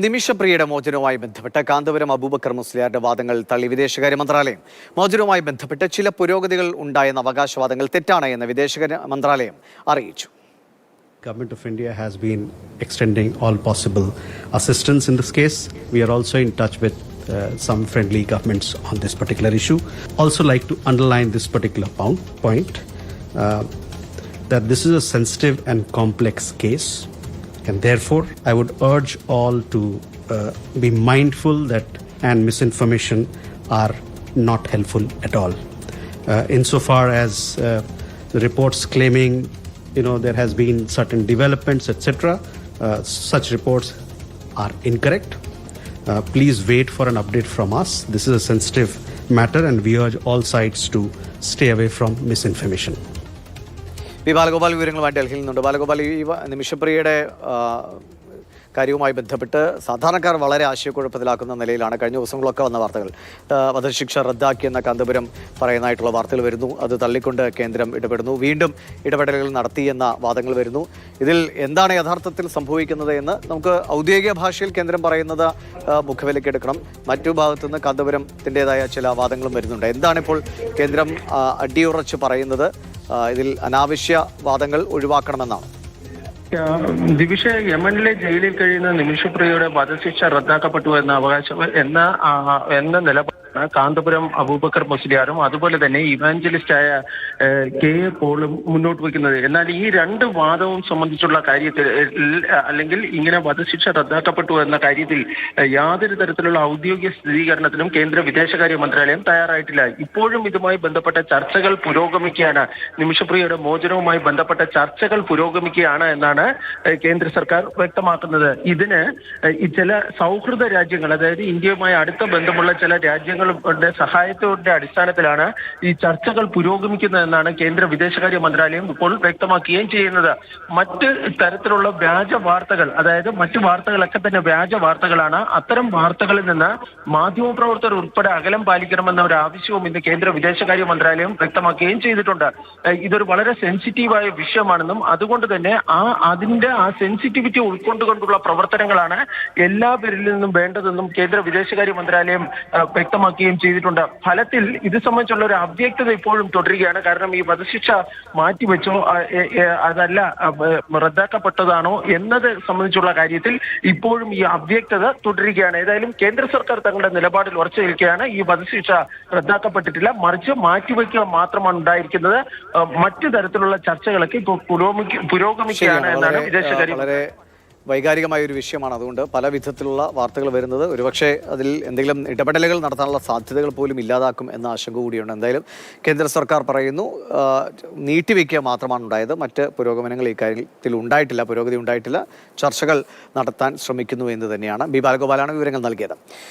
നിമിഷപ്രിയയുടെ മോചനവുമായി ബന്ധപ്പെട്ട് കാന്തപുരം അബൂബക്കർ മുസ്ലിയാരുടെ വാദങ്ങൾ തള്ളി വിദേശകാര്യ മന്ത്രാലയം. മോചനവുമായി ബന്ധപ്പെട്ട് ചില പുരോഗതികൾ ഉണ്ടായെന്ന അവകാശവാദങ്ങൾ തെറ്റാണ് എന്ന് വിദേശകാര്യ മന്ത്രാലയം അറിയിച്ചു. Government of India has been extending all possible assistance in this case. We are also in touch with some friendly governments on this particular issue. Also like to underline this particular point that this is a sensitive and complex case. And therefore, I would urge all to be mindful that and misinformation are not helpful at all. Insofar as the reports claiming, there has been certain developments, etc., such reports are incorrect. Please wait for an update from us. This is a sensitive matter, and we urge all sides to stay away from misinformation. P Balagopal വിവരങ്ങളുമായി ഡൽഹിയിൽ നിന്നുണ്ട്. ബാലഗോപാൽ, ഈ നിമിഷപ്രിയയുടെ കാര്യവുമായി ബന്ധപ്പെട്ട് സാധാരണക്കാർ വളരെ ആശയക്കുഴപ്പത്തിലാക്കുന്ന നിലയിലാണ് കഴിഞ്ഞ ദിവസങ്ങളൊക്കെ വന്ന വാർത്തകൾ. വധശിക്ഷ റദ്ദാക്കിയെന്ന കാന്തപുരം പറയുന്നതായിട്ടുള്ള വാർത്തകൾ വരുന്നു. അത് തള്ളിക്കൊണ്ട് കേന്ദ്രം ഇടപെടുന്നു. വീണ്ടും ഇടപെടലുകൾ നടത്തിയെന്ന വാദങ്ങൾ വരുന്നു. ഇതിൽ എന്താണ് യഥാർത്ഥത്തിൽ സംഭവിക്കുന്നത് എന്ന് നമുക്ക് ഔദ്യോഗിക ഭാഷയിൽ കേന്ദ്രം പറയുന്നത് മുഖവിലക്കെടുക്കണം. മറ്റു ഭാഗത്തുനിന്ന് കാന്തപുരത്തിൻ്റെതായ ചില വാദങ്ങളും വരുന്നുണ്ട്. എന്താണിപ്പോൾ കേന്ദ്രം അടിയുറച്ച് പറയുന്നത്? ഇതിൽ അനാവശ്യ വാദങ്ങൾ ഒഴിവാക്കണമെന്നാണ്. ദിവിഷ, യമനിലെ ജയിലിൽ കഴിയുന്ന നിമിഷപ്രിയയുടെ വധശിക്ഷ റദ്ദാക്കപ്പെട്ടു എന്ന നിലപാടാണ് കാന്തപുരം അബൂബക്കർ മുസ്ലിയാരും അതുപോലെ തന്നെ ഇവാഞ്ചലിസ്റ്റായ കെ എ പോളും മുന്നോട്ട് വയ്ക്കുന്നത്. എന്നാൽ ഈ രണ്ട് വാദവും സംബന്ധിച്ചുള്ള കാര്യത്തിൽ, അല്ലെങ്കിൽ ഇങ്ങനെ വധശിക്ഷ റദ്ദാക്കപ്പെട്ടു എന്ന കാര്യത്തിൽ യാതൊരു തരത്തിലുള്ള ഔദ്യോഗിക സ്ഥിരീകരണത്തിനും കേന്ദ്ര വിദേശകാര്യ മന്ത്രാലയം തയ്യാറായിട്ടില്ല. ഇപ്പോഴും ഇതുമായി ബന്ധപ്പെട്ട ചർച്ചകൾ പുരോഗമിക്കുകയാണ്. നിമിഷപ്രിയയുടെ മോചനവുമായി ബന്ധപ്പെട്ട ചർച്ചകൾ പുരോഗമിക്കുകയാണ് എന്നാണ് കേന്ദ്ര സർക്കാർ വ്യക്തമാക്കുന്നത്. ഇതിന് ചില സൗഹൃദ രാജ്യങ്ങൾ, അതായത് ഇന്ത്യയുമായി അടുത്ത ബന്ധമുള്ള ചില രാജ്യങ്ങളുടെ സഹായത്തിന്റെ അടിസ്ഥാനത്തിലാണ് ഈ ചർച്ചകൾ പുരോഗമിക്കുന്നതെന്നാണ് കേന്ദ്ര വിദേശകാര്യ മന്ത്രാലയം ഇപ്പോൾ വ്യക്തമാക്കുകയും ചെയ്യുന്നത്. മറ്റ് തരത്തിലുള്ള വ്യാജ വാർത്തകൾ, അതായത് മറ്റു വാർത്തകളൊക്കെ തന്നെ വ്യാജ വാർത്തകളാണ്. അത്തരം വാർത്തകളിൽ നിന്ന് മാധ്യമപ്രവർത്തകർ ഉൾപ്പെടെ അകലം പാലിക്കണമെന്ന ഒരു ആവശ്യവും ഇന്ന് കേന്ദ്ര വിദേശകാര്യ മന്ത്രാലയം വ്യക്തമാക്കുകയും ചെയ്തിട്ടുണ്ട്. ഇതൊരു വളരെ സെൻസിറ്റീവായ വിഷയമാണെന്നും അതുകൊണ്ട് തന്നെ അതിന്റെ ആ സെൻസിറ്റിവിറ്റി ഉൾക്കൊണ്ടുകൊണ്ടുള്ള പ്രവർത്തനങ്ങളാണ് എല്ലാവരിൽ നിന്നും വേണ്ടതെന്നും കേന്ദ്ര വിദേശകാര്യ മന്ത്രാലയം വ്യക്തമാക്കുകയും ചെയ്തിട്ടുണ്ട്. ഫലത്തിൽ ഇത് സംബന്ധിച്ചുള്ള ഒരു അവ്യക്തത ഇപ്പോഴും തുടരുകയാണ്. കാരണം ഈ വധശിക്ഷ മാറ്റിവെച്ചോ അതല്ല റദ്ദാക്കപ്പെട്ടതാണോ എന്നത് സംബന്ധിച്ചുള്ള കാര്യത്തിൽ ഇപ്പോഴും ഈ അവ്യക്തത തുടരുകയാണ്. ഏതായാലും കേന്ദ്ര സർക്കാർ തങ്ങളുടെ നിലപാടിൽ ഉറച്ചു നിൽക്കുകയാണ്. ഈ വധശിക്ഷ റദ്ദാക്കപ്പെട്ടിട്ടില്ല, മറിച്ച് മാറ്റിവെക്കുക മാത്രമാണ് ഉണ്ടായിരിക്കുന്നത്. മറ്റു തരത്തിലുള്ള ചർച്ചകളൊക്കെ ഇപ്പോൾ പുരോഗമിക്കുകയാണ് എന്നാണ് വിദേശകാര്യ. വളരെ വൈകാരികമായ ഒരു വിഷയമാണ്. അതുകൊണ്ട് പല വിധത്തിലുള്ള വാർത്തകൾ വരുന്നത് ഒരുപക്ഷെ അതിൽ എന്തെങ്കിലും ഇടപെടലുകൾ നടത്താനുള്ള സാധ്യതകൾ പോലും ഇല്ലാതാക്കും എന്ന ആശങ്ക കൂടിയുണ്ട്. എന്തായാലും കേന്ദ്ര സർക്കാർ പറയുന്നു നീട്ടിവെക്കുക മാത്രമാണ് ഉണ്ടായത്, മറ്റ് പുരോഗമനങ്ങൾ ഈ കാര്യത്തിൽ ഉണ്ടായിട്ടില്ല, പുരോഗതി ഉണ്ടായിട്ടില്ല, ചർച്ചകൾ നടത്താൻ ശ്രമിക്കുന്നു എന്ന് തന്നെയാണ്. ബി ബാലഗോപാലാണ് വിവരങ്ങൾ നൽകിയത്.